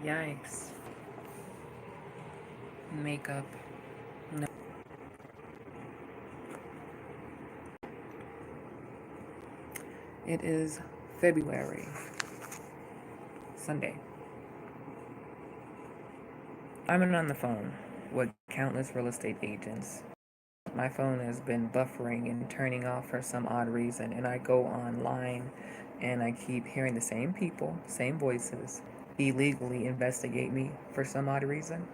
Yikes. Makeup. No. It is February, Sunday. I'm on the phone with countless real estate agents. My phone has been buffering and turning off for some odd reason, and I go online and I keep hearing the same people, same voices, illegally investigate me for some odd reason.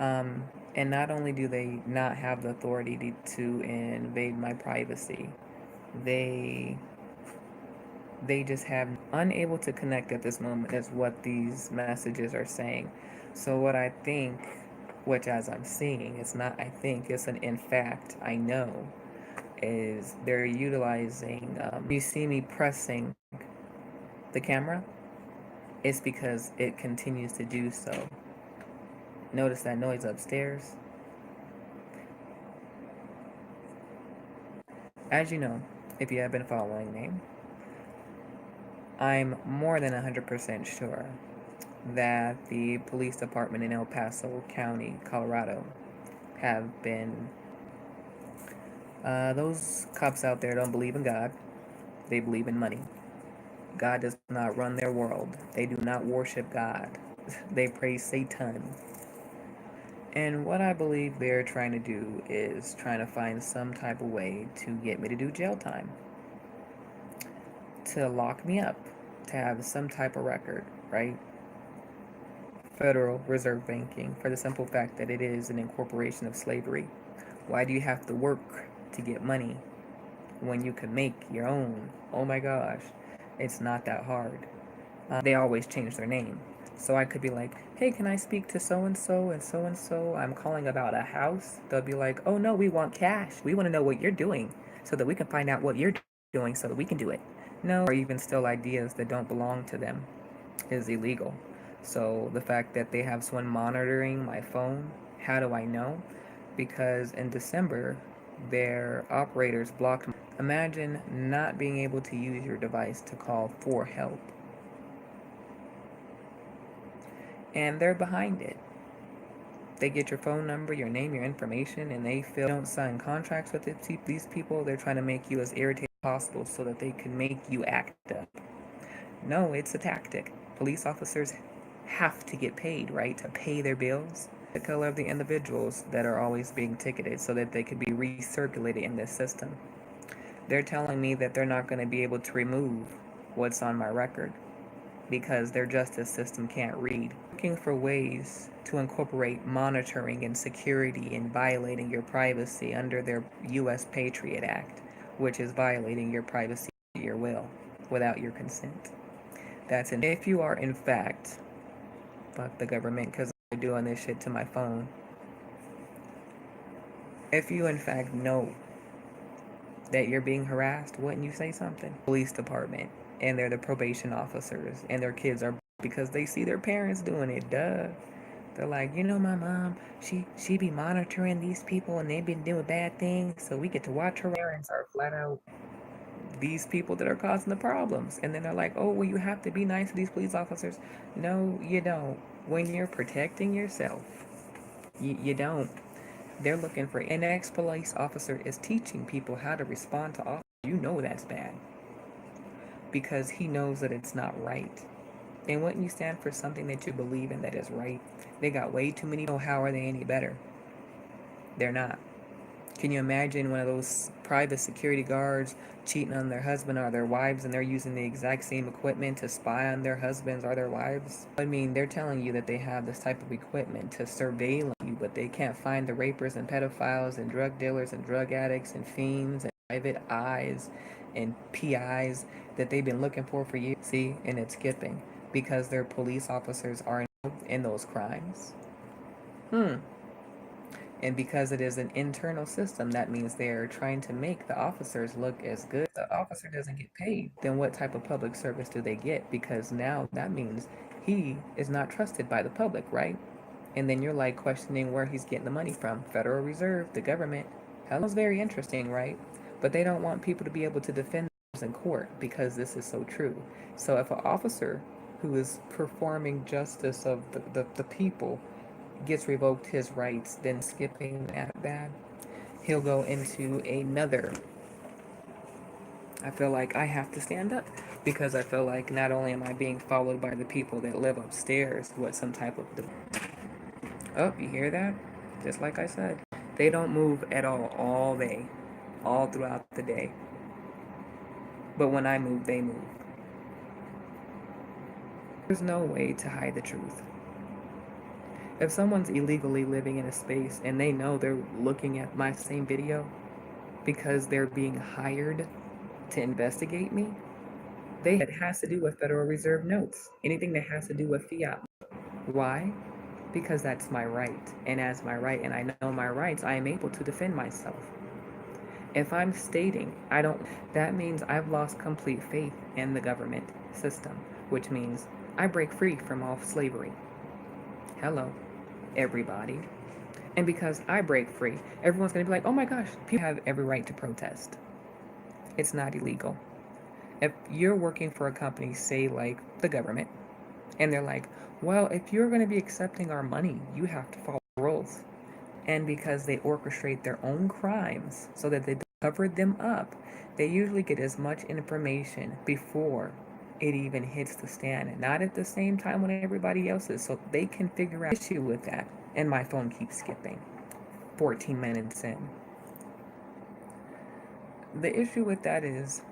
Um, and not only do they not have the authority to invade my privacy, they they just have unable to connect at this moment is what these messages are saying. So what I think, which as I'm seeing, it's not I think, it's an in fact I know, is they're utilizing you see me pressing the camera, it's because it continues to do so. Notice that noise upstairs. As you know, if you have been following me, I'm more than 100% sure that the police department in El Paso County, Colorado, have been. Those cops out there don't believe in God, they believe in money. God does not run their world, they do not worship God, they praise Satan. And what I believe they're trying to do is trying to find some type of way to get me to do jail time, to lock me up, to have some type of record, right? Federal Reserve Banking, for the simple fact that it is an incorporation of slavery. Why do you have to work to get money when you can make your own? Oh my gosh, it's not that hard. They always change their name. So I could be like, hey, can I speak to so and so and so and so? I'm calling about a house. They'll be like, oh no, we want cash. We want to know what you're doing so that we can find out what you're doing so that we can do it. No, or even still ideas that don't belong to them is illegal. So the fact that they have someone monitoring my phone, how do I know? Because in December, their operators blocked. Imagine not being able to use your device to call for help. And they're behind it. They get your phone number, your name, your information, and they feel don't sign contracts with these people. They're trying to make you as irritated as possible so that they can make you act up. No, it's a tactic. Police officers have to get paid, right? To pay their bills. The color of the individuals that are always being ticketed so that they can be recirculated in this system. They're telling me that they're not going to be able to remove what's on my record because their justice system can't read. Looking for ways to incorporate monitoring and security in violating your privacy under their U.S. Patriot Act, which is violating your privacy at your will without your consent. That's in. If you are in fact, fuck the government because they're doing this shit to my phone. If you in fact know that you're being harassed, wouldn't you say something? Police department, and they're the probation officers, and their kids are because they see their parents doing it. Duh. They're like, you know, my mom, she be monitoring these people, and they've been doing bad things, so we get to watch her. Parents are flat out these people that are causing the problems, and then they're like, oh, well, you have to be nice to these police officers. No, you don't. When you're protecting yourself, you don't. They're looking for an ex-police officer is teaching people how to respond to officers. You know that's bad because he knows that it's not right. And when you stand for something that you believe in that is right, they got way too many. How are they any better? They're not. Can you imagine one of those private security guards cheating on their husband or their wives and they're using the exact same equipment to spy on their husbands or their wives? I mean, they're telling you that they have this type of equipment to surveil you, but they can't find the rapers and pedophiles and drug dealers and drug addicts and fiends and private eyes and PIs that they've been looking for years. See, and it's skipping because their police officers are involved in those crimes. And because it is an internal system, that means they're trying to make the officers look as good. If the officer doesn't get paid, then what type of public service do they get? Because now that means he is not trusted by the public, right? And then you're like questioning where he's getting the money from. Federal Reserve, the government. Hell's very interesting, right? But they don't want people to be able to defend themselves in court because this is so true. So if an officer who is performing justice of the people gets revoked his rights, then skipping that bad, he'll go into another. I feel like I have to stand up because I feel like not only am I being followed by the people that live upstairs with some type of. Oh, you hear that? Just like I said, they don't move at all day, all throughout the day. But when I move, they move. There's no way to hide the truth. If someone's illegally living in a space and they know they're looking at my same video because they're being hired to investigate me, it has to do with Federal Reserve notes, anything that has to do with fiat. Why? Because that's my right. And as my right, and I know my rights, I am able to defend myself. If I'm stating I don't, that means I've lost complete faith in the government system, which means I break free from all slavery. Hello, everybody. And because I break free, everyone's going to be like, oh my gosh, people have every right to protest. It's not illegal. If you're working for a company, say like the government, and they're like, well, if you're going to be accepting our money, you have to follow rules. And because they orchestrate their own crimes so that they cover them up, they usually get as much information before it even hits the stand, not at the same time when everybody else is, so they can figure out issue with that. And my phone keeps skipping 14 minutes in. The issue with that is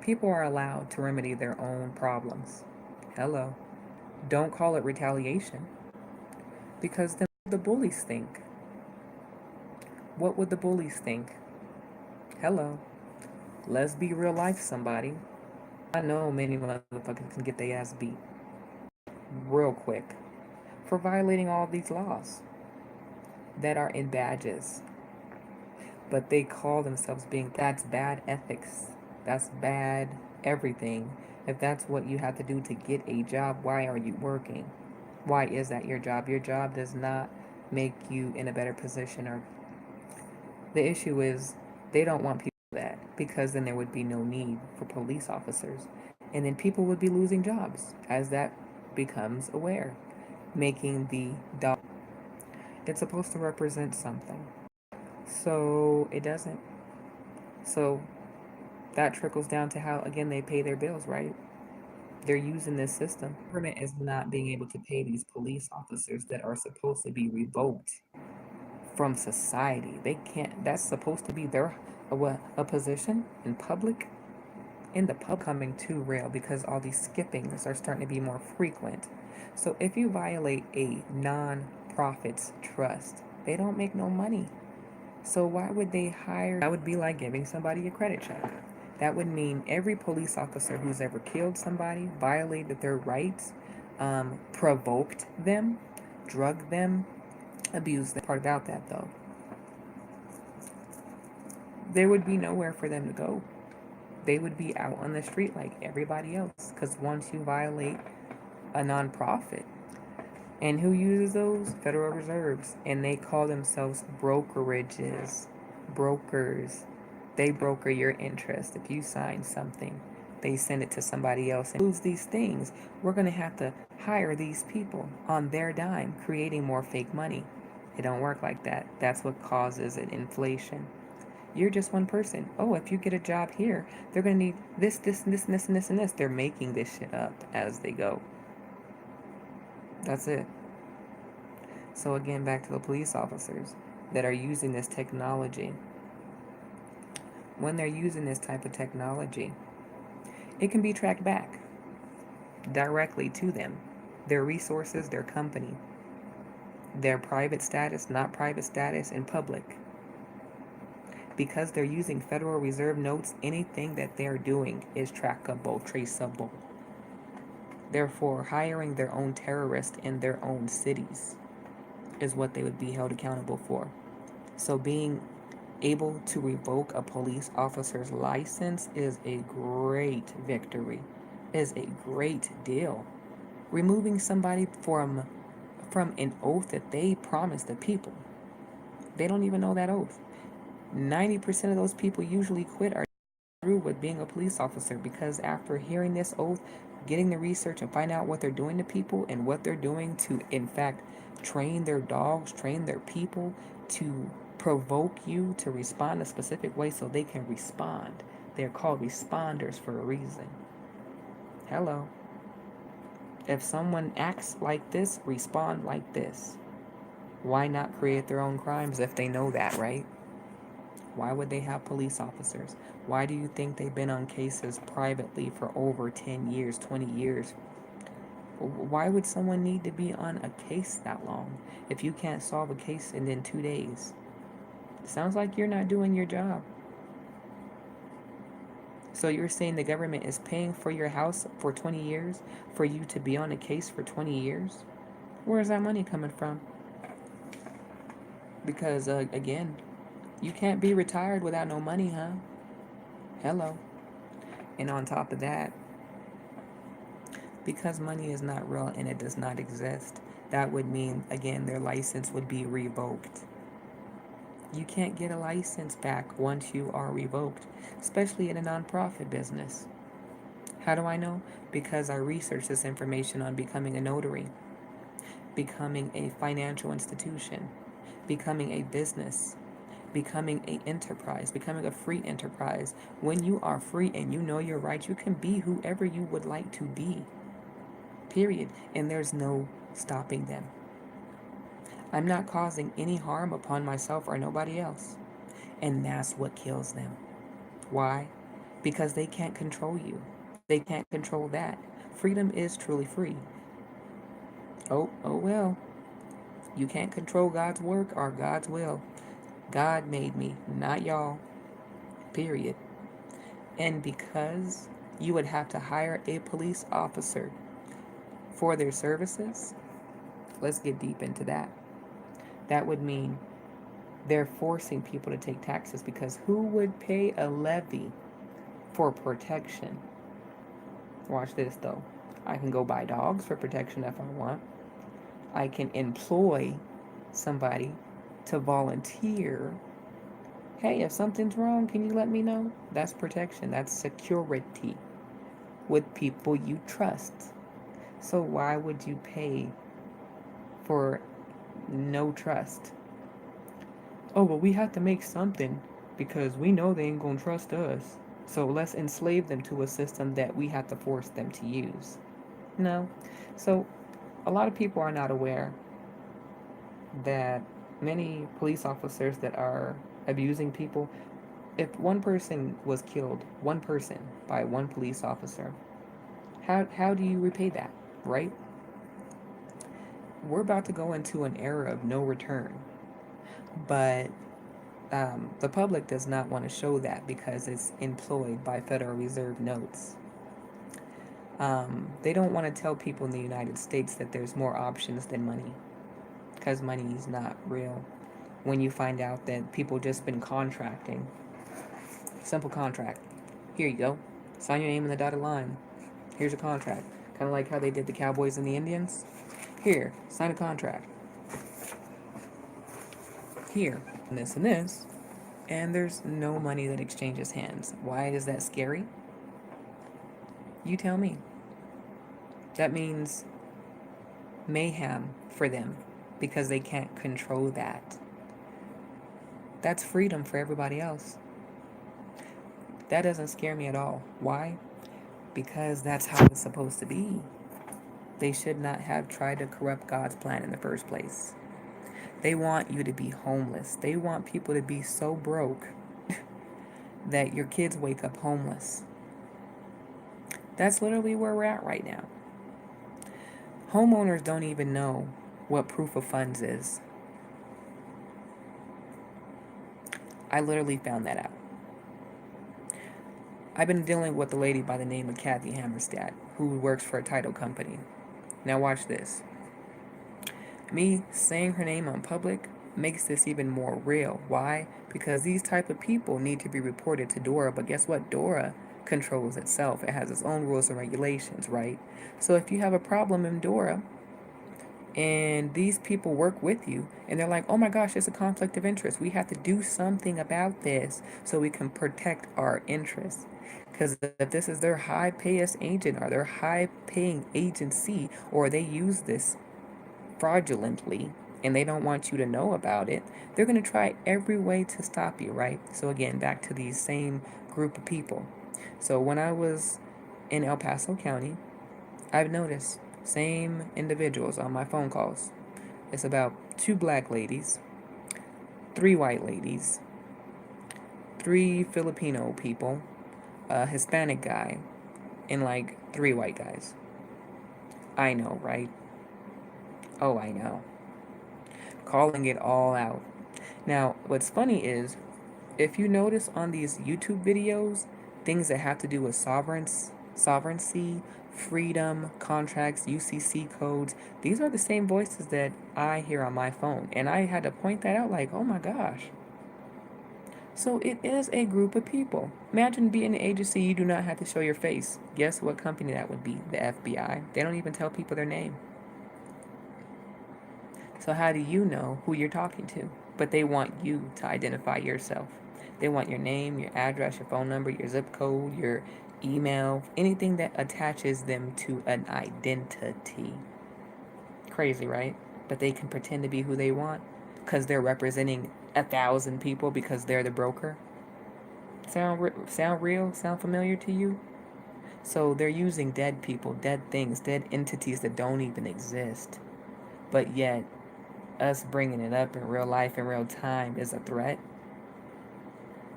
people are allowed to remedy their own problems. Hello. Don't call it retaliation, because then the bullies think. What would the bullies think? Hello. Let's be real life, somebody. I know many motherfuckers can get their ass beat real quick for violating all these laws that are in badges. But they call themselves being, that's bad ethics. That's bad everything. If that's what you have to do to get a job, why are you working? Why is that your job? Your job does not make you in a better position. Or the issue is they don't want people that, because then there would be no need for police officers, and then people would be losing jobs as that becomes aware, making the dollar. It's supposed to represent something, so it doesn't. So that trickles down to how, again, they pay their bills, right? They're using this system. The government is not being able to pay these police officers that are supposed to be revoked from society. They can't. That's supposed to be their a position in public. In the pub, coming too real because all these skippings are starting to be more frequent. So if you violate a non-profit's trust, they don't make no money. So why would they hire? That would be like giving somebody a credit check. That would mean every police officer who's ever killed somebody, violated their rights, provoked them, drugged them, abused them. Part about that though, there would be nowhere for them to go. They would be out on the street like everybody else. Because once you violate a nonprofit, and who uses those? Federal Reserves. And they call themselves brokerages, brokers. They broker your interest. If you sign something, they send it to somebody else and lose these things. We're going to have to hire these people on their dime, creating more fake money. It don't work like that. That's what causes an inflation. You're just one person. Oh, if you get a job here, they're going to need this, this, and this, and this, and this, and this. They're making this shit up as they go. That's it. So again, back to the police officers that are using this technology. When they're using this type of technology, it can be tracked back directly to them. Their resources, their company, their private status, not private status, in public. Because they're using Federal Reserve notes, anything that they're doing is trackable, traceable. Therefore, hiring their own terrorists in their own cities is what they would be held accountable for. So being able to revoke a police officer's license is a great victory, is a great deal. Removing somebody from an oath that they promised the people. They don't even know that oath. 90% of those people usually quit are through with being a police officer, because after hearing this oath, getting the research and find out what they're doing to people and what they're doing to, in fact, train their dogs, train their people to provoke you to respond a specific way so they can respond. They're called responders for a reason. Hello. If someone acts like this, respond like this. Why not create their own crimes if they know that, right? Why would they have police officers? Why do you think they've been on cases privately for over 10 years, 20 years? Why would someone need to be on a case that long if you can't solve a case in 2 days? Sounds like you're not doing your job. So you're saying the government is paying for your house for 20 years for you to be on a case for 20 years? Where is that money coming from? Because, again, you can't be retired without no money, huh? Hello. And on top of that, because money is not real and it does not exist, that would mean, again, their license would be revoked. You can't get a license back once you are revoked, especially in a nonprofit business. How do I know? Because I researched this information on becoming a notary, becoming a financial institution, becoming a business, becoming an enterprise, becoming a free enterprise. When you are free and you know your rights, you can be whoever you would like to be. Period. And there's no stopping them. I'm not causing any harm upon myself or nobody else. And that's what kills them. Why? Because they can't control you. They can't control that. Freedom is truly free. Oh well. You can't control God's work or God's will. God made me, not y'all. Period. And because you would have to hire a police officer for their services, let's get deep into that. That would mean they're forcing people to take taxes, because who would pay a levy for protection? Watch this though. I can go buy dogs for protection if I want. I can employ somebody to volunteer. Hey, if something's wrong, can you let me know? That's protection. That's security with people you trust. So why would you pay for no trust? Oh, well, we have to make something because we know they ain't gonna trust us. So let's enslave them to a system that we have to force them to use. No. So a lot of people are not aware that many police officers that are abusing people, if one person was killed, one person by one police officer, how do you repay that, right? We're about to go into an era of no return, but the public does not want to show that because it's employed by Federal Reserve notes. They don't want to tell people in the United States that there's more options than money, because money is not real. When you find out that people just been contracting, simple contract, here you go, sign your name in the dotted line, here's a contract, kind of like how they did the Cowboys and the Indians. Here, sign a contract. Here, and this, and there's no money that exchanges hands. Why is that scary? You tell me. That means mayhem for them because they can't control that. That's freedom for everybody else. That doesn't scare me at all. Why? Because that's how it's supposed to be. They should not have tried to corrupt God's plan in the first place. They want you to be homeless. They want people to be so broke that your kids wake up homeless. That's literally where we're at right now. Homeowners don't even know what proof of funds is. I literally found that out. I've been dealing with a lady by the name of Kathy Hammerstad, who works for a title company. Now watch this. Me saying her name on public makes this even more real. Why? Because these type of people need to be reported to DORA, but guess what? DORA controls itself. It has its own rules and regulations, right? So if you have a problem in DORA and these people work with you and they're like, oh my gosh, it's a conflict of interest, we have to do something about this so we can protect our interests. Because if this is their high payest agent or their high paying agency, or they use this fraudulently and they don't want you to know about it, they're going to try every way to stop you, right? So, again, back to these same group of people. So, when I was in El Paso County, I've noticed same individuals on my phone calls. It's about 2 black ladies, 3 white ladies, 3 Filipino people, a Hispanic guy, and like 3 white guys. I know, right? Oh, I know. Calling it all out. Now, what's funny is, if you notice on these YouTube videos, things that have to do with sovereignty, freedom, contracts, UCC codes, these are the same voices that I hear on my phone. And I had to point that out like, oh my gosh. So it is a group of people. Imagine being an agency you do not have to show your face. Guess what company that would be? The FBI. They don't even tell people their name. So how do you know who you're talking to? But they want you to identify yourself. They want your name, your address, your phone number, your zip code, your email, anything that attaches them to an identity. Crazy, right? But they can pretend to be who they want because they're representing 1,000 people because they're the broker. Sound real? Sound familiar to you? So they're using dead people, dead things, dead entities that don't even exist. But yet, us bringing it up in real life, in real time, is a threat.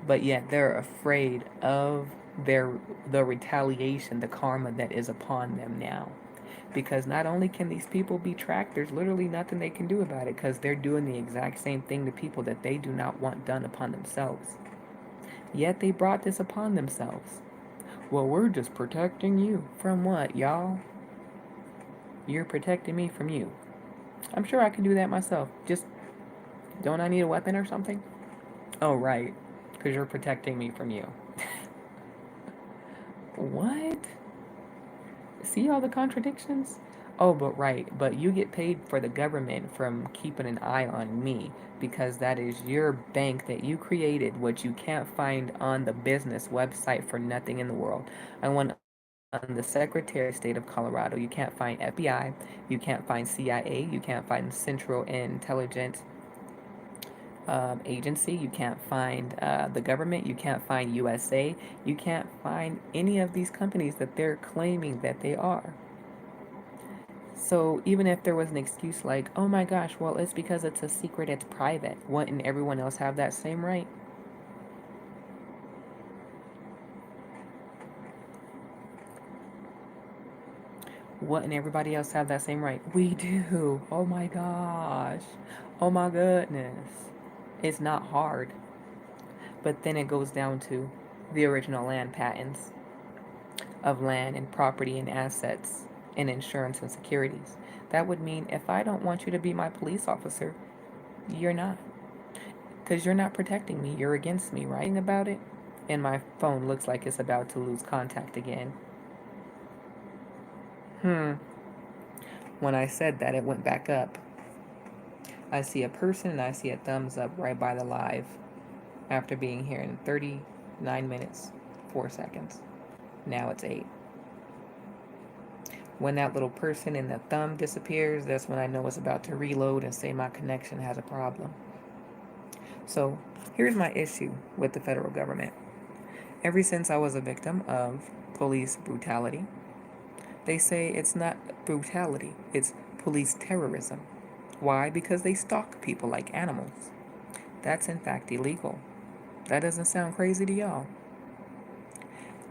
But yet they're afraid of the retaliation, the karma that is upon them now. Because not only can these people be tracked, there's literally nothing they can do about it because they're doing the exact same thing to people that they do not want done upon themselves. Yet they brought this upon themselves. Well, we're just protecting you. From what, y'all? You're protecting me from you. I'm sure I can do that myself. Just, don't I need a weapon or something? Oh, right. Because you're protecting me from you. What? See all the contradictions? Oh, but right. But you get paid for the government from keeping an eye on me because that is your bank that you created, which you can't find on the business website for nothing in the world. I went on the Secretary of State of Colorado. You can't find FBI. You can't find CIA. You can't find Central Intelligence Agency. You can't find the government. You can't find USA. You can't find any of these companies that they're claiming that they are. So even if there was an excuse like, oh my gosh, well, it's because it's a secret, it's private, wouldn't everyone else have that same right? Wouldn't everybody else have that same right? We do. Oh my gosh. Oh my goodness. It's not hard. But then it goes down to the original land patents of land and property and assets and insurance and securities. That would mean if I don't want you to be my police officer, you're not. Because you're not protecting me. You're against me, right? About it. And my phone looks like it's about to lose contact again. When I said that, it went back up. I see a person and I see a thumbs up right by the live after being here in 39 minutes, 4 seconds. Now it's 8. When that little person and the thumb disappears, that's when I know it's about to reload and say my connection has a problem. So here's my issue with the federal government. Ever since I was a victim of police brutality, they say it's not brutality, it's police terrorism. Why? Because they stalk people like animals. That's in fact illegal. That doesn't sound crazy to y'all.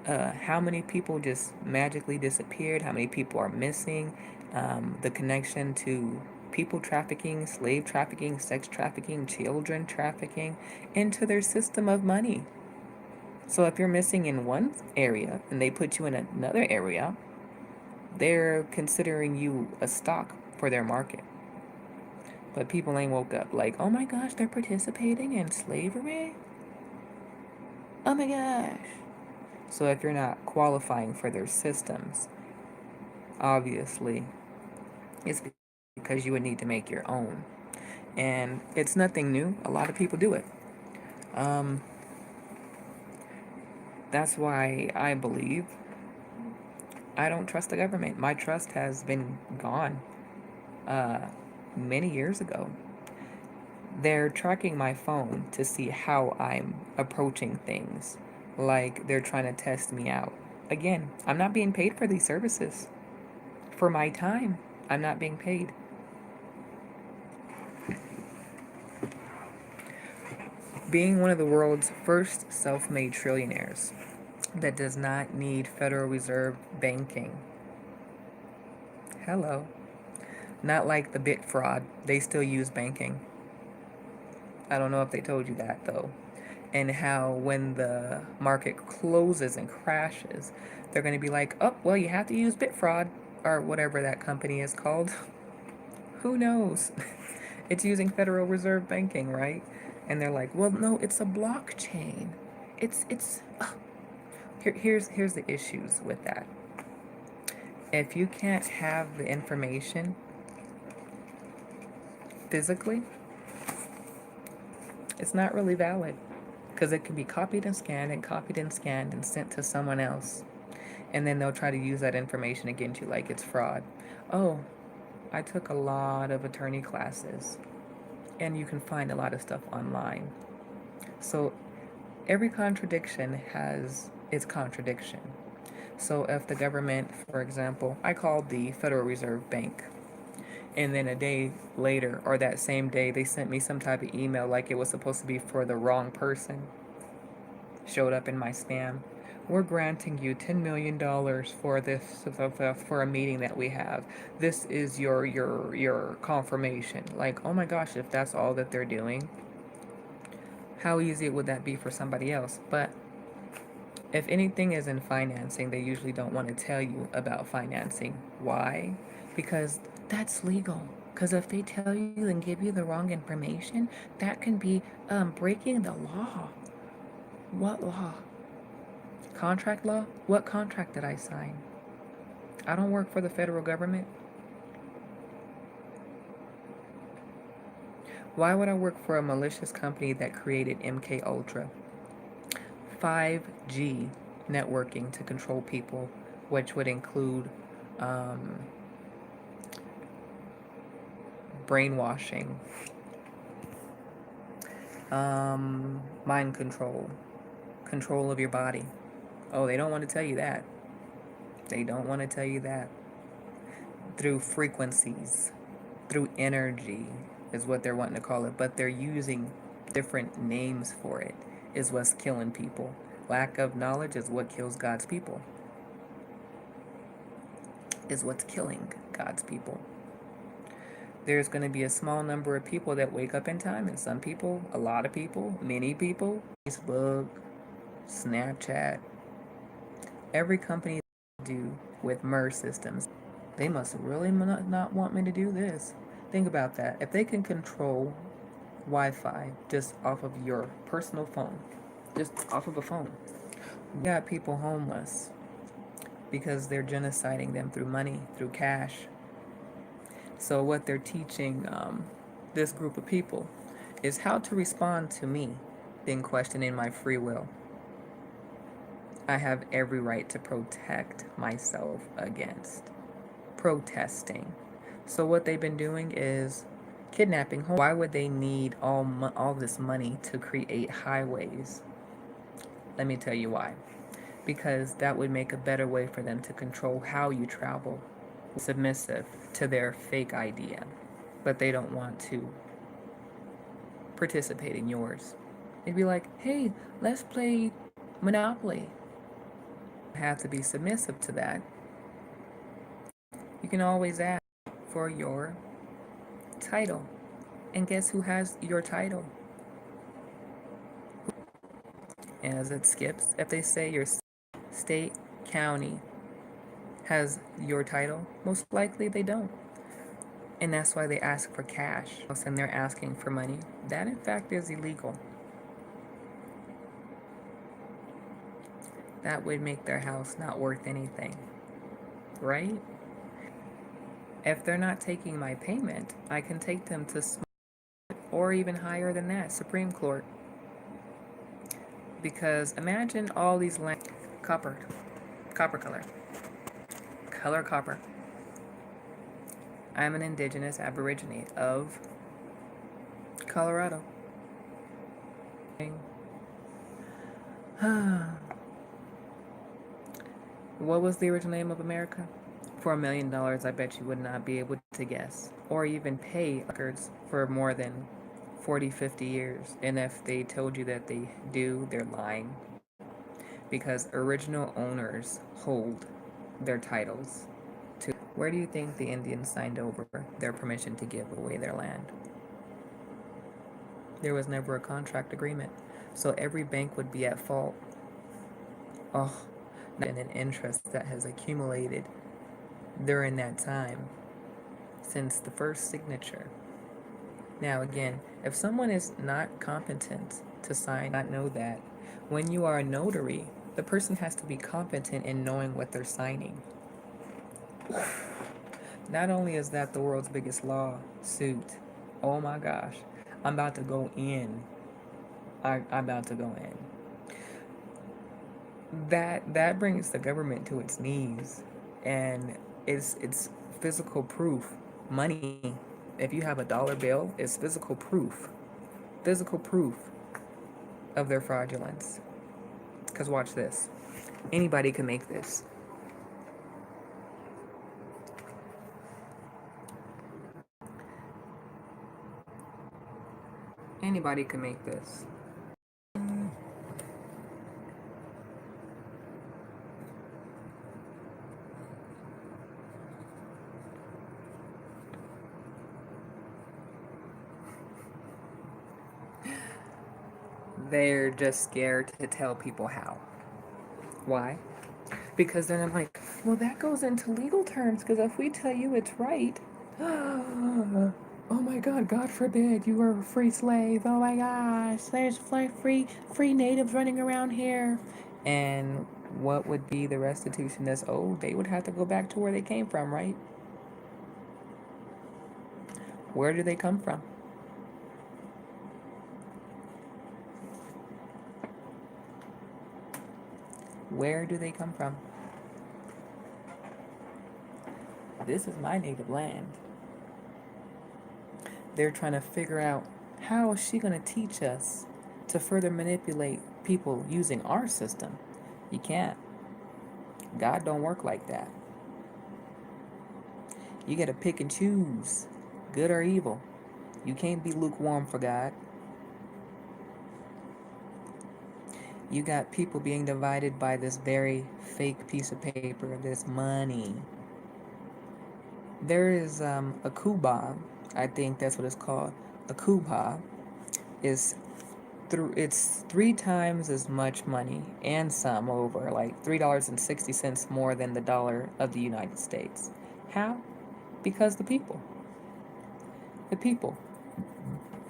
How many people just magically disappeared? How many people are missing? The connection to people trafficking, slave trafficking, sex trafficking, children trafficking into their system of money. So if you're missing in one area and they put you in another area, they're considering you a stock for their market. But people ain't woke up like, oh my gosh, they're participating in slavery? Oh my gosh. So if you're not qualifying for their systems, obviously, it's because you would need to make your own. And it's nothing new. A lot of people do it. Um, That's why I believe I don't trust the government. My trust has been gone uh, many years ago. They're tracking my phone to see how I'm approaching things, like they're trying to test me out. Again, I'm not being paid for these services. For my time, I'm not being paid. Being one of the world's first self made trillionaires that does not need Federal Reserve banking. Hello. Not like the bit fraud, they still use banking. I don't know if they told you that though. And how when the market closes and crashes, they're going to be like, oh, well, you have to use Bitfraud or whatever that company is called. Who knows? It's using Federal Reserve banking, right? And they're like, well, no, it's a blockchain. It's here's the issues with that. If you can't have the information physically, it's not really valid because it can be copied and scanned and copied and scanned and sent to someone else. And then they'll try to use that information against you like it's fraud. Oh, I took a lot of attorney classes, and you can find a lot of stuff online. So every contradiction has its contradiction. So if the government, for example, I called the Federal Reserve Bank, and then a day later or that same day they sent me some type of email like it was supposed to be for the wrong person, showed up in my spam. We're granting you $10 million for this, for a meeting that we have. This is your confirmation. Like, oh my gosh, if that's all that they're doing, how easy would that be for somebody else? But if anything is in financing, they usually don't want to tell you about financing. Why? Because that's legal. Because if they tell you and give you the wrong information, that can be breaking the law. What law? Contract law? What contract did I sign? I don't work for the federal government. Why would I work for a malicious company that created MK Ultra? 5G networking to control people, which would include um, brainwashing, mind control, control of your body. Oh, they don't want to tell you that. They don't want to tell you that. Through frequencies, through energy is what they're wanting to call it, but they're using different names for it, is what's killing people. Lack of knowledge is what kills God's people, is what's killing God's people. There's going to be a small number of people that wake up in time, and some people, a lot of people, many people, Facebook, Snapchat, every company do with MERS systems, they must really not want me to do this. Think about that. If they can control Wi-Fi just off of your personal phone, just off of a phone, you got people homeless because they're genociding them through money, through cash. So what they're teaching this group of people is how to respond to me being questioning my free will. I have every right to protect myself against protesting. So what they've been doing is kidnapping. Why would they need all this money to create highways? Let me tell you why. Because that would make a better way for them to control how you travel. Submissive to their fake idea, but they don't want to participate in yours. They'd be like, hey, let's play Monopoly. You have to be submissive to that. You can always ask for your title. And guess who has your title? As it skips, if they say your state, county has your title, most likely they don't. And that's why they ask for cash. And they're asking for money. That, in fact, is illegal. That would make their house not worth anything, right? If they're not taking my payment, I can take them to or even higher than that, Supreme Court. Because imagine all these land copper, copper color copper. I'm an indigenous aborigine of Colorado. What was the original name of America? For $1 million, I bet you would not be able to guess or even pay records for more than 40, 50 years. And if they told you that they do, they're lying. Because original owners hold their titles to. Where do you think the Indians signed over their permission to give away their land? There was never a contract agreement. So every bank would be at fault. Oh, and an interest that has accumulated during that time since the first signature. Now, again, if someone is not competent to sign, not know that when you are a notary, the person has to be competent in knowing what they're signing. Not only is that the world's biggest lawsuit, oh my gosh, I'm about to go in. I'm about to go in. That brings the government to its knees, and it's physical proof. Money, if you have a dollar bill, is physical proof of their fraudulence. Because watch this, anybody can make this. Anybody can make this. They're just scared to tell people how. Why? Because then I'm like, well, that goes into legal terms. Because if we tell you it's right, oh my God, God forbid you were a free slave. Oh my gosh, there's free natives running around here. And what would be the restitution that's owed? They would have to go back to where they came from, right? Where do they come from? Where do they come from? This is my native land. They're trying to figure out, how is she going to teach us to further manipulate people using our system? You can't. God don't work like that. You got to pick and choose, good or evil. You can't be lukewarm for God. You got people being divided by this very fake piece of paper, this money. There is a kuba, I think that's what it's called. A kuba is it's 3 times as much money and some over, like $3.60 more than the dollar of the United States. How? Because the people. The people.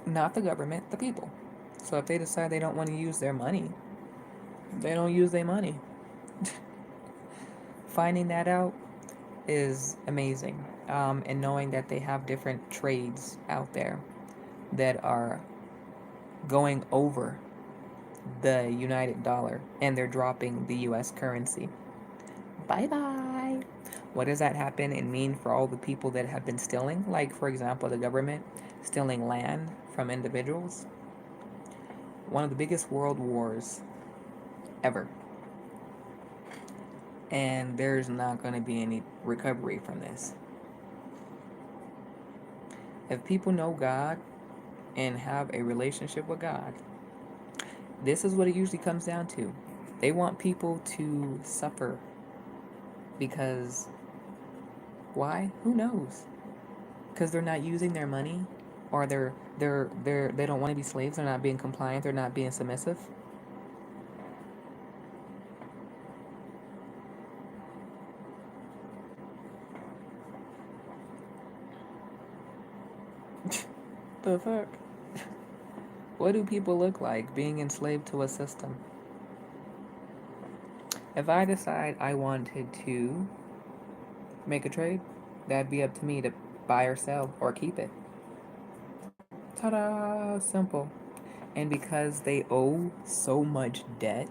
Not the government, the people. So if they decide they don't want to use their money, they don't use their money. Finding that out is amazing. And knowing that they have different trades out there that are going over the United dollar and they're dropping the US currency. Bye bye. What does that happen and mean for all the people that have been stealing? Like, for example, the government stealing land from individuals. One of the biggest world wars ever. And there's not going to be any recovery from this. If people know God and have a relationship with God, this is what it usually comes down to. They want people to suffer because why? Who knows? Because they're not using their money, or they don't want to be slaves. They're not being compliant. They're not being submissive. The fuck? What do people look like being enslaved to a system? If I decide I wanted to make a trade, that'd be up to me to buy or sell or keep it. Ta-da! Simple. And because they owe so much debt,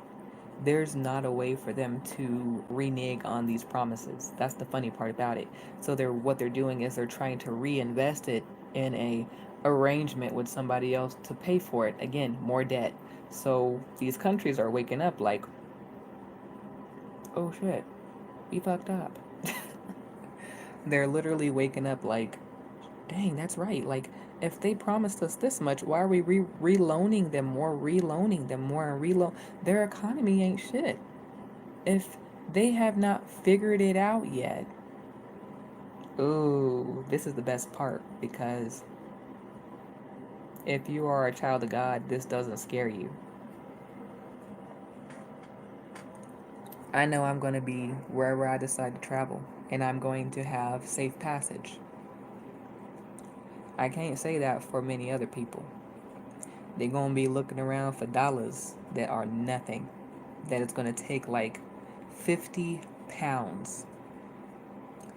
there's not a way for them to renege on these promises. That's the funny part about it. So they're doing is they're trying to reinvest it in a arrangement with somebody else to pay for it. Again, more debt. So these countries are waking up like, oh shit, we fucked up. They're literally waking up like, dang, that's right. Like, if they promised us this much, why are we reloaning them more, and reload? Their economy ain't shit. If they have not figured it out yet, ooh, this is the best part because if you are a child of God, this doesn't scare you. I know I'm going to be wherever I decide to travel, and I'm going to have safe passage. I can't say that for many other people. They're going to be looking around for dollars that are nothing, that it's going to take like 50 pounds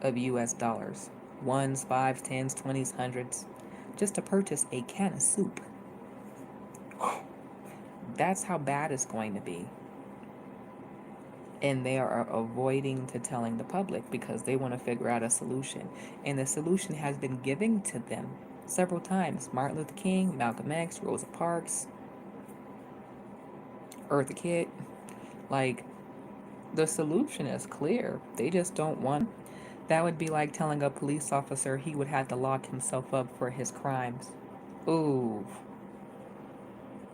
of US dollars, ones, fives, tens, 20s, hundreds, just to purchase a can of soup. That's how bad it's going to be. And they are avoiding to telling the public because they want to figure out a solution. And the solution has been given to them several times. Martin Luther King, Malcolm X, Rosa Parks, Eartha Kitt. Like, the solution is clear. They just don't want. That would be like telling a police officer he would have to lock himself up for his crimes. Ooh.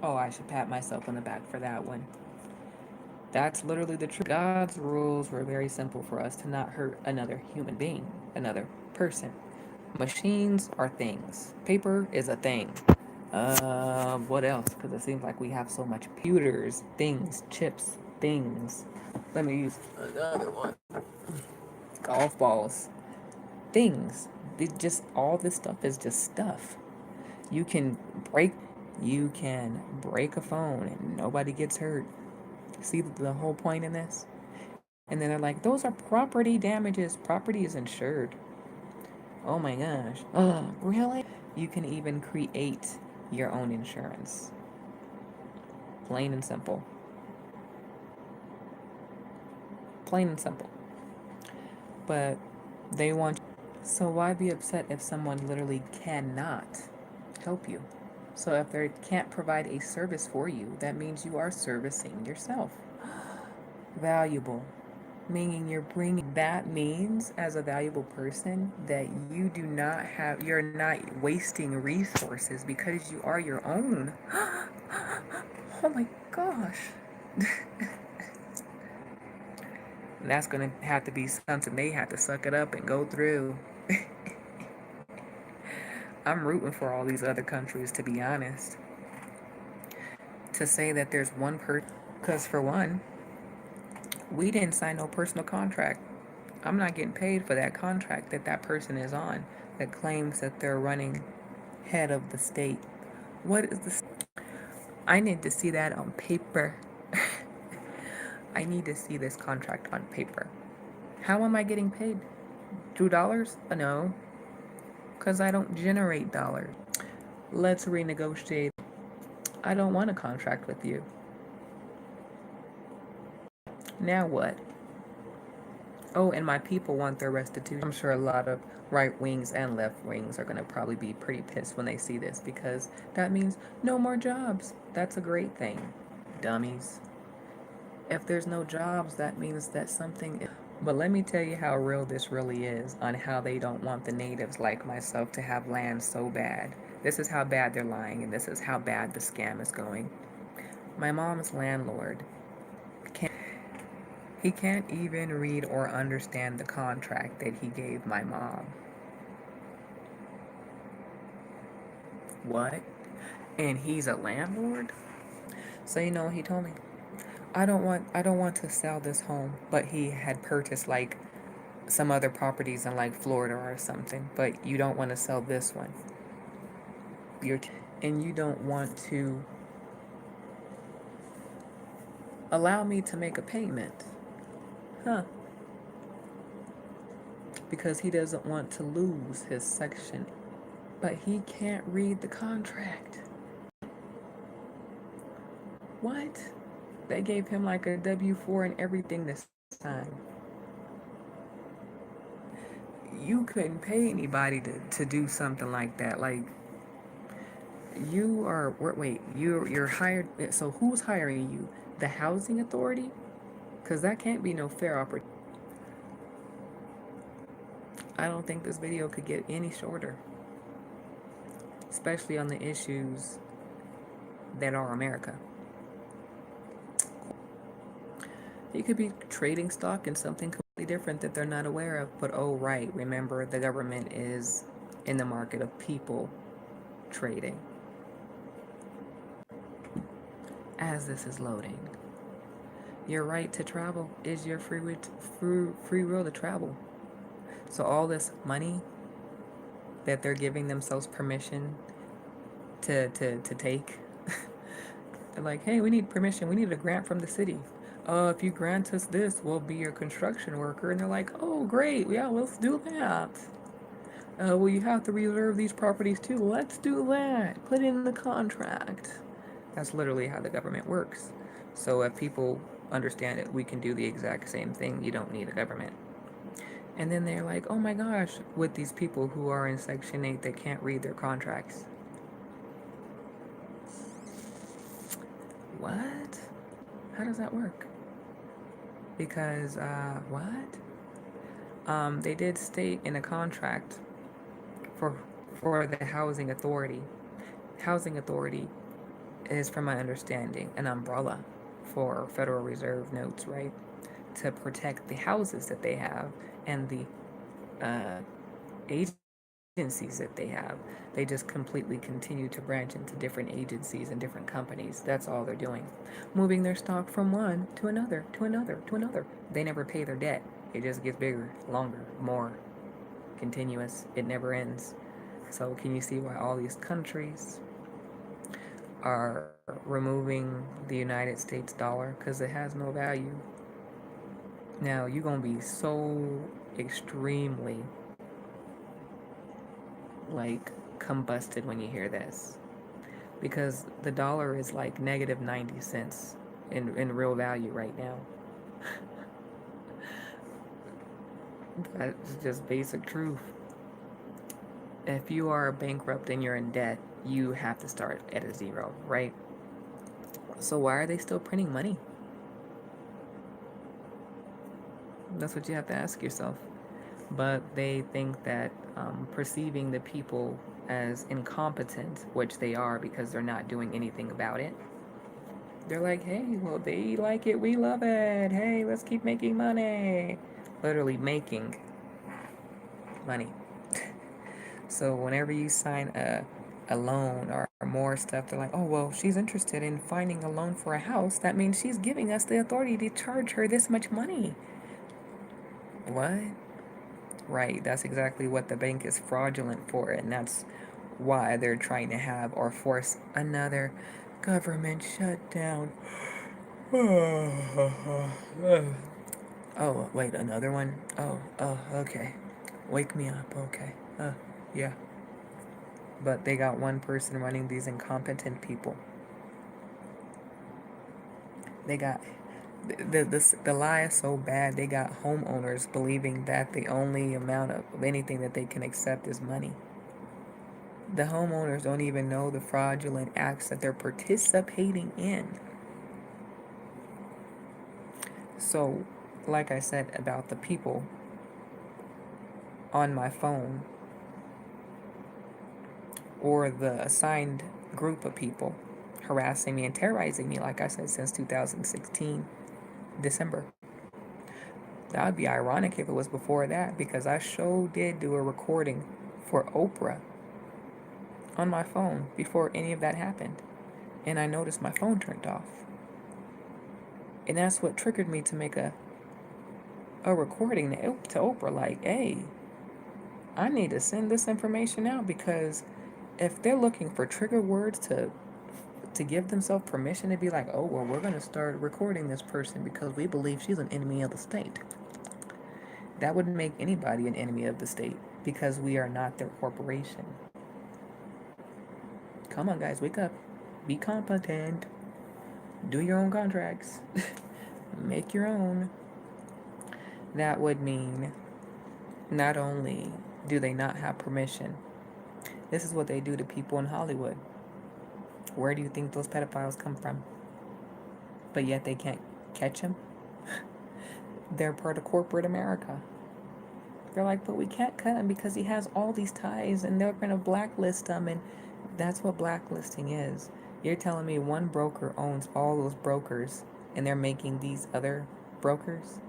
Oh, I should pat myself on the back for that one. That's literally the truth. God's rules were very simple for us to not hurt another human being, another person. Machines are things. Paper is a thing. What else? Because it seems like we have so much computers, things, chips, things. Let me use another one. Golf balls, things. Just all this stuff is just stuff. You can break, you can break a phone and nobody gets hurt. See the whole point in this? And then they're like, those are property damages. Property is insured. Oh my gosh. Really? You can even create your own insurance. Plain and simple. Plain and simple. But they want. So why be upset if someone literally cannot help you? So if they can't provide a service for you, that means you are servicing yourself. Valuable. Meaning that means as a valuable person that you're not wasting resources because you are your own. Oh my gosh. That's going to have to be something they have to suck it up and go through. I'm rooting for all these other countries, to be honest. To say that there's one person, because for one, we didn't sign no personal contract. I'm not getting paid for that contract that person is on that claims that they're running head of the state. What is this? I need to see that on paper. I need to see this contract on paper. How am I getting paid? Through dollars? No, because I don't generate dollars. Let's renegotiate. I don't want a contract with you. Now what? Oh, and my people want their restitution. I'm sure a lot of right wings and left wings are going to probably be pretty pissed when they see this because that means no more jobs. That's a great thing. Dummies. If there's no jobs, that means that something is. But let me tell you how real this really is on how they don't want the natives like myself to have land so bad. This is how bad they're lying, and this is how bad the scam is going. My mom's landlord he can't even read or understand the contract that he gave my mom. What? And he's a landlord? So he told me, I don't want to sell this home, but he had purchased like some other properties in like Florida or something, but you don't want to sell this one. And you don't want to allow me to make a payment. Huh. Because he doesn't want to lose his section. But he can't read the contract. What? They gave him like a W-4 and everything this time. You couldn't pay anybody to do something like that. Like, you are, wait, you're hired. So who's hiring you? The housing authority? Because that can't be no fair opportunity. I don't think this video could get any shorter, especially on the issues that are America. You could be trading stock in something completely different that they're not aware of, but oh, right, remember the government is in the market of people trading. As this is loading, your right to travel is your free will to travel. So all this money that they're giving themselves permission to take, they're like, hey, we need permission. We need a grant from the city. If you grant us this, we'll be your construction worker. And they're like, oh, great. Yeah, let's do that. Well, you have to reserve these properties too. Let's do that. Put in the contract. That's literally how the government works. So if people understand it, we can do the exact same thing. You don't need a government. And then they're like, oh my gosh, with these people who are in Section 8 that can't read their contracts. What? How does that work? Because, what? They did state in a contract for the housing authority. Housing authority is, from my understanding, an umbrella for Federal Reserve notes, right? To protect the houses that they have and the agencies that they have. They just completely continue to branch into different agencies and different companies. That's all they're doing. Moving their stock from one to another, to another, to another. They never pay their debt. It just gets bigger, longer, more continuous. It never ends. So can you see why all these countries are removing the United States dollar? Because it has no value. Now, you're going to be so extremely, like, combusted when you hear this. Because the dollar is like negative 90 cents in real value right now. That's just basic truth. If you are bankrupt and you're in debt, you have to start at a zero, right? So why are they still printing money? That's what you have to ask yourself. But they think that perceiving the people as incompetent, which they are because they're not doing anything about it, they're like, hey, well, they like it, we love it. Hey, let's keep making money. Literally making money. So whenever you sign a loan or more stuff, they're like, oh, well, she's interested in finding a loan for a house. That means she's giving us the authority to charge her this much money. What? Right, that's exactly what the bank is fraudulent for, and that's why they're trying to have or force another government shutdown. Oh, wait, another one? Oh, okay. Wake me up, okay. Yeah. But they got one person running these incompetent people. They got the lie is so bad. They got homeowners believing that the only amount of anything that they can accept is money. The homeowners don't even know the fraudulent acts that they're participating in. So, like I said about the people on my phone or the assigned group of people harassing me and terrorizing me, like I said, since 2016, December. That would be ironic if it was before that, because I did do a recording for Oprah on my phone before any of that happened. And I noticed my phone turned off. And that's what triggered me to make a recording to Oprah, like, hey, I need to send this information out, because if they're looking for trigger words to give themselves permission to be like, oh, well, we're going to start recording this person because we believe she's an enemy of the state. That wouldn't make anybody an enemy of the state, because we are not their corporation. Come on, guys, wake up. Be competent. Do your own contracts. Make your own. That would mean not only do they not have permission, this is what they do to people in Hollywood. Where do you think those pedophiles come from? But yet they can't catch them? They're part of corporate America. They're like, but we can't cut him because he has all these ties and they're going to blacklist him. And that's what blacklisting is. You're telling me one broker owns all those brokers and they're making these other brokers?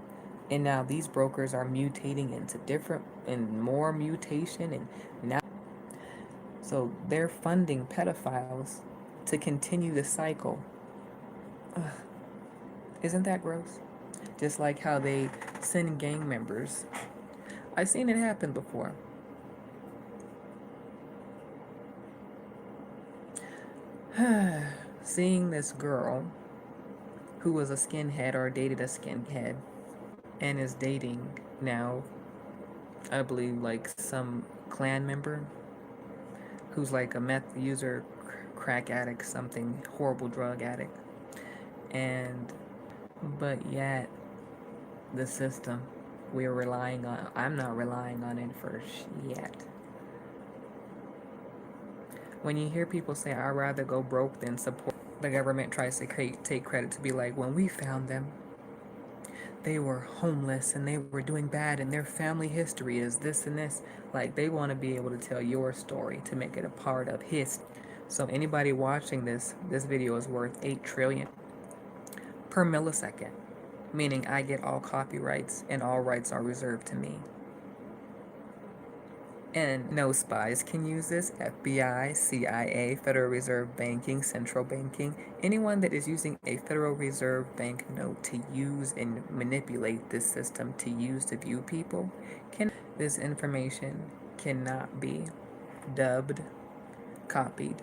And now these brokers are mutating into different and more mutation. And now, so they're funding pedophiles to continue the cycle. Ugh. Isn't that gross? Just like how they send gang members. I've seen it happen before. Seeing this girl who was a skinhead or dated a skinhead and is dating now, I believe, like some clan member who's like a meth user, crack addict, something, horrible drug addict. But yet, the system we're relying on, I'm not relying on it for yet. When you hear people say, I'd rather go broke than support, the government tries to take credit to be like, when we found them, they were homeless and they were doing bad and their family history is this and this. Like, they want to be able to tell your story to make it a part of his. So anybody watching this video is worth 8 trillion per millisecond, meaning I get all copyrights and all rights are reserved to me. And no spies can use this. FBI, CIA, Federal Reserve Banking, Central Banking, anyone that is using a Federal Reserve Bank note to use and manipulate this system to use to view people, this information cannot be dubbed, copied.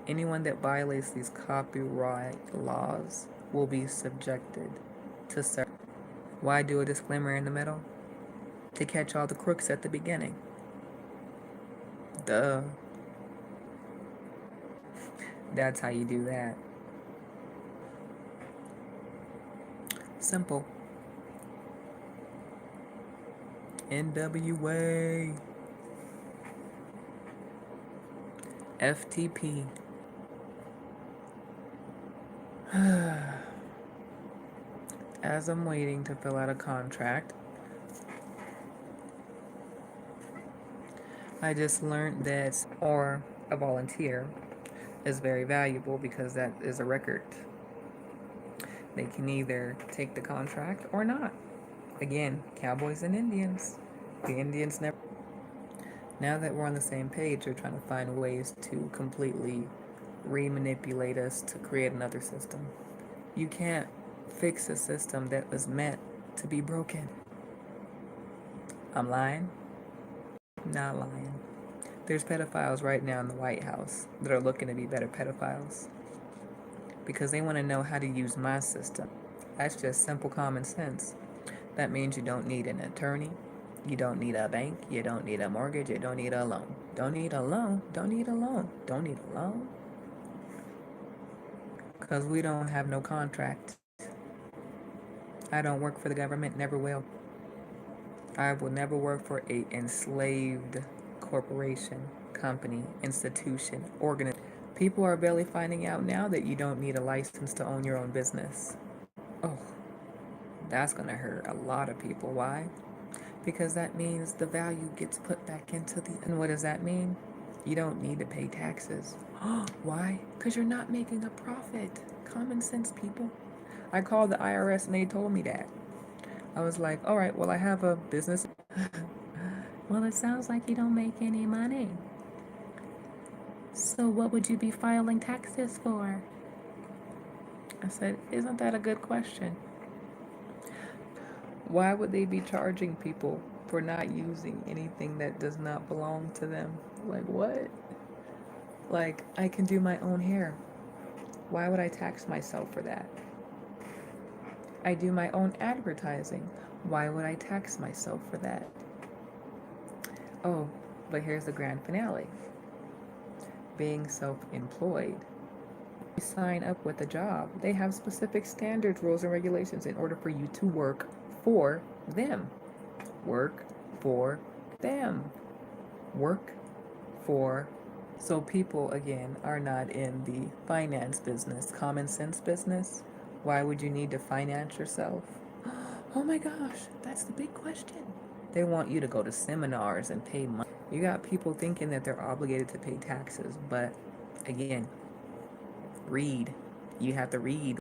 Anyone that violates these copyright laws will be subjected to search. Why do a disclaimer in the middle? To catch all the crooks at the beginning. Duh. That's how you do that. Simple. NWA. FTP. As I'm waiting to fill out a contract, I just learned that, or a volunteer, is very valuable because that is a record. They can either take the contract or not. Again, cowboys and Indians. The Indians never. Now that we're on the same page, they're trying to find ways to completely re-manipulate us to create another system. You can't fix a system that was meant to be broken. I'm lying? Not lying. There's pedophiles right now in the White House that are looking to be better pedophiles because they want to know how to use my system. That's just simple common sense. That means you don't need an attorney, you don't need a bank, you don't need a mortgage, you don't need a loan. Don't need a loan, don't need a loan, don't need a loan. Because we don't have no contract. I don't work for the government, never will. I will never work for a enslaved corporation, company, institution, organization. People are barely finding out now that you don't need a license to own your own business. Oh, that's gonna hurt a lot of people. Why? Because that means the value gets put back into the... And what does that mean? You don't need to pay taxes. Why? Because you're not making a profit. Common sense, people. I called the IRS and they told me that. I was like, all right, well, I have a business. Well, it sounds like you don't make any money. So what would you be filing taxes for? I said, isn't that a good question? Why would they be charging people for not using anything that does not belong to them? Like, what? Like, I can do my own hair. Why would I tax myself for that? I do my own advertising. Why would I tax myself for that? Oh, but here's the grand finale. Being self-employed. You sign up with a job, they have specific standards, rules, and regulations in order for you to work for them. Work for them. Work for. So people, again, are not in the finance business, common sense business. Why would you need to finance yourself? Oh my gosh, that's the big question. They want you to go to seminars and pay money. You got people thinking that they're obligated to pay taxes, but again, read. You have to read.